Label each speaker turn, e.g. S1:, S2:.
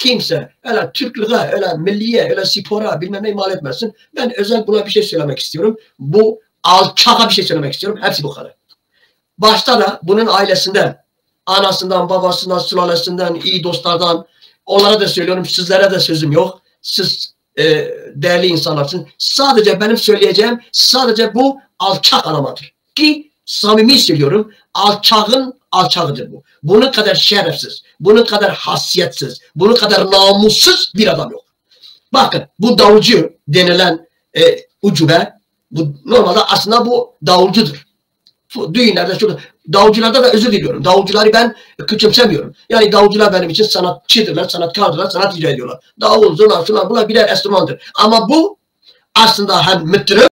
S1: kimse öyle Türklüğe, öyle milliye, öyle spora bilmem ne mal etmesin. Ben özel buna bir şey söylemek istiyorum. Bu alçağa bir şey söylemek istiyorum. Hepsi bu kadar. Başta da bunun ailesinden, anasından, babasından, sülalesinden, iyi dostlardan, onlara da söylüyorum, sizlere de sözüm yok. Siz değerli insanlarsınız. Sadece benim söyleyeceğim, sadece bu alçak anlamadır. Ki samimi söylüyorum, alçağın alçağıdır bu. Bunun kadar şerefsiz, bunun kadar hasiyetsiz, bunun kadar namussuz bir adam yok. Bakın bu davulcu denilen ucube, bu normalde aslında bu davulcudur. Düğünlerde çok, davulcularda da özür diliyorum. Davulcuları ben küçümsemiyorum. Yani davulcular benim için sanatçıdırlar, sanatkardırlar, sanat icra ediyorlar. Davul, zurna, bunlar birer enstrümandır. Ama bu aslında hem müttırım